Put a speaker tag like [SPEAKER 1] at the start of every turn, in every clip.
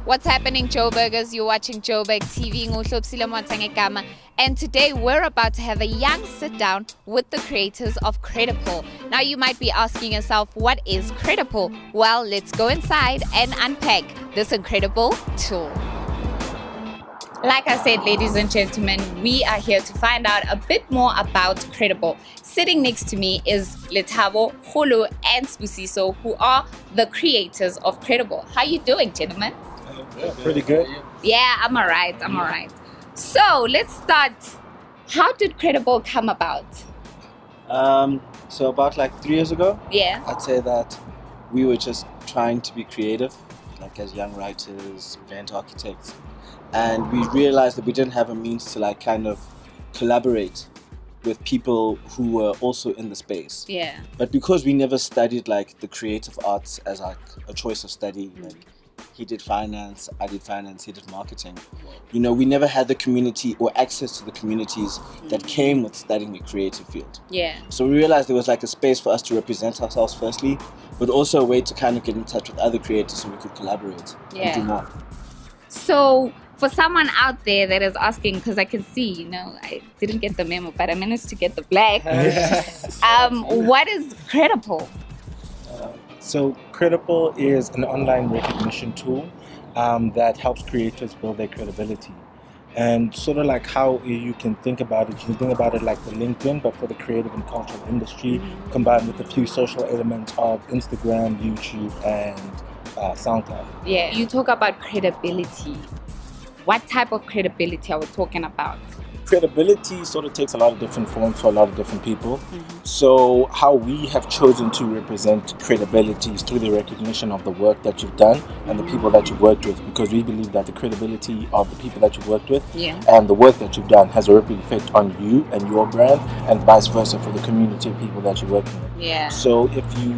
[SPEAKER 1] What's happening, Joburgers? You're watching Joburg TV. And today we're about to have a young sit down with the creators of Credipple. Now you might be asking yourself, what is Credipple? Well, let's go inside and unpack this incredible tool. Like I said, ladies and gentlemen, we are here to find out a bit more about Credipple. Sitting next to me is Letabo, Holo, and Spusiso, who are the creators of Credipple. How you doing, gentlemen?
[SPEAKER 2] Yeah, pretty good.
[SPEAKER 1] Yeah, I'm alright. So let's start. How did Credipple come about?
[SPEAKER 2] So about like 3 years ago,
[SPEAKER 1] Yeah.
[SPEAKER 2] I'd say that we were just trying to be creative, like as young writers, event architects, and we realized that we didn't have a means to like kind of collaborate with people who were also in the space.
[SPEAKER 1] Yeah.
[SPEAKER 2] But because we never studied like the creative arts as like a choice of study, like he did finance, I did finance, he did marketing. You know, we never had the community or access to the communities that came with studying a creative field.
[SPEAKER 1] Yeah.
[SPEAKER 2] So we realized there was like a space for us to represent ourselves firstly, but also a way to kind of get in touch with other creators so we could collaborate and do more.
[SPEAKER 1] So for someone out there that is asking, because I can see, you know, I didn't get the memo, but I managed to get the black. What is Credipple?
[SPEAKER 3] So Credipple is an online recognition tool that helps creators build their credibility. And sort of like how you can think about it, you can think about it like the LinkedIn, but for the creative and cultural industry, combined with a few social elements of Instagram, YouTube, and SoundCloud.
[SPEAKER 1] Yeah. You talk about credibility. What type of credibility are we talking about?
[SPEAKER 3] Credibility sort of takes a lot of different forms for a lot of different people. So how we have chosen to represent credibility is through the recognition of the work that you've done and the people that you've worked with, because we believe that the credibility of the people that you've worked with and the work that you've done has a ripple effect on you and your brand, and vice versa for the community of people that you're working with.
[SPEAKER 1] Yeah.
[SPEAKER 3] So if you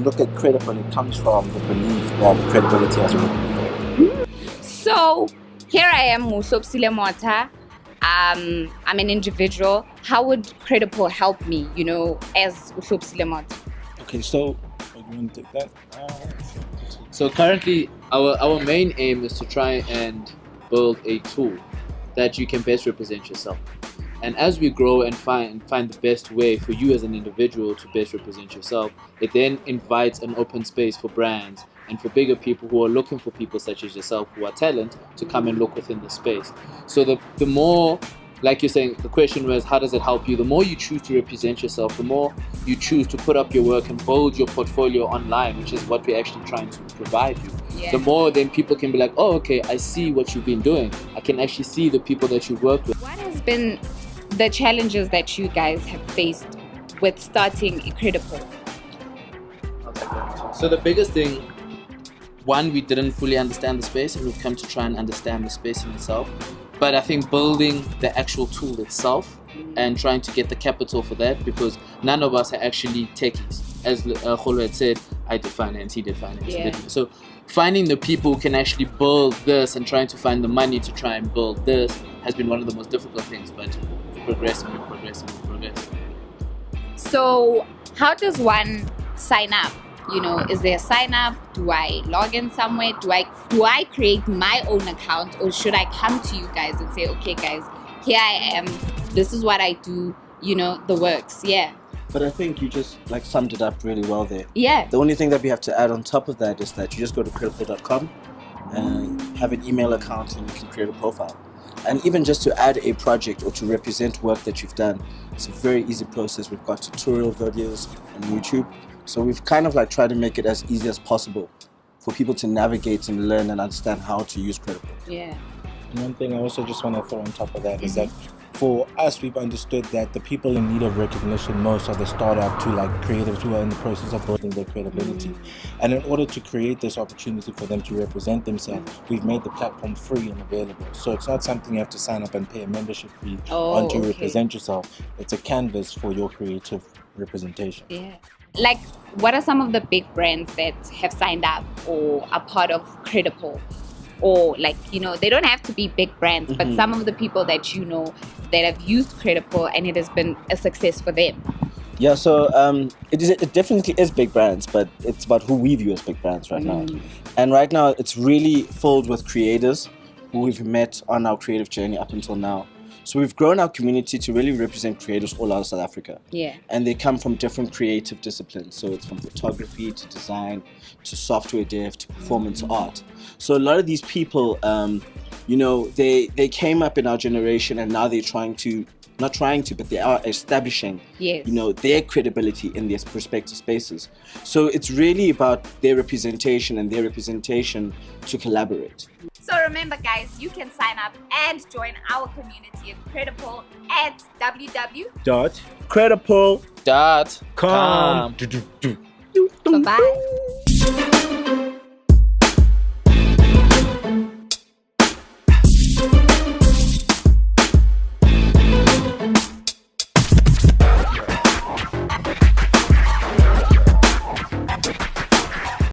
[SPEAKER 3] look at Credipple, it comes from the belief that credibility has a ripple effect.
[SPEAKER 1] So here I am, Muhlopsile Mota. I'm an individual. How would Credipple help me, you know, as Muhlopsile Mota?
[SPEAKER 3] Okay, so you want to take that?
[SPEAKER 4] So currently, our main aim is to try and build a tool that you can best represent yourself. And as we grow and find the best way for you as an individual to best represent yourself, it then invites an open space for brands and for bigger people who are looking for people such as yourself who are talent to come and look within the space. So the more, like you're saying, the question was, how does it help you? The more you choose to represent yourself, the more you choose to put up your work and build your portfolio online, which is what we're actually trying to provide you.
[SPEAKER 1] Yeah.
[SPEAKER 4] The more then people can be like, oh, okay, I see what you've been doing. I can actually see the people that you've worked with.
[SPEAKER 1] What has been the challenges that you guys have faced with starting Credipple?
[SPEAKER 4] So the biggest thing, one, we didn't fully understand the space, and we've come to try and understand the space in itself. But I think building the actual tool itself and trying to get the capital for that, because none of us are actually techies. As Kholo had said, I did finance, he did finance.
[SPEAKER 1] Yeah.
[SPEAKER 4] So finding the people who can actually build this and trying to find the money to try and build this has been one of the most difficult things, but progressing.
[SPEAKER 1] So how does one sign up? You know, is there a sign up? Do I log in somewhere? Do I create my own account, or should I come to you guys and say, okay guys, here I am, this is what I do, you know, the works. Yeah.
[SPEAKER 2] But I think you just like summed it up really well there.
[SPEAKER 1] Yeah.
[SPEAKER 2] The only thing that we have to add on top of that is that you just go to credipple.com and have an email account, and you can create a profile. And even just to add a project or to represent work that you've done, it's a very easy process. We've got tutorial videos on YouTube. So we've kind of like tried to make it as easy as possible for people to navigate and learn and understand how to use Credipple.
[SPEAKER 1] Yeah.
[SPEAKER 3] And one thing I also just want to throw on top of that is that for us, we've understood that the people in need of recognition most are the startup to like creatives who are in the process of building their credibility. And in order to create this opportunity for them to represent themselves, we've made the platform free and available. So it's not something you have to sign up and pay a membership fee on to represent yourself. It's a canvas for your creative representation.
[SPEAKER 1] Yeah. Like, what are some of the big brands that have signed up or are part of Credipple? Or like, you know, they don't have to be big brands, but some of the people that you know that have used Credipple and it has been a success for them.
[SPEAKER 2] Yeah, so it definitely is big brands, but it's about who we view as big brands right now. And right now, it's really filled with creators who we've met on our creative journey up until now. So we've grown our community to really represent creators all out of South Africa.
[SPEAKER 1] Yeah.
[SPEAKER 2] And they come from different creative disciplines. So it's from photography to design to software dev to performance art. So a lot of these people, they came up in our generation, and now they're but they are establishing,
[SPEAKER 1] Yes.
[SPEAKER 2] their credibility in their respective spaces. So it's really about their representation and their representation to collaborate.
[SPEAKER 1] So remember, guys, you can sign up and join our community of Credipple at
[SPEAKER 3] Credipple.com.
[SPEAKER 4] Dot com.
[SPEAKER 1] Bye-bye.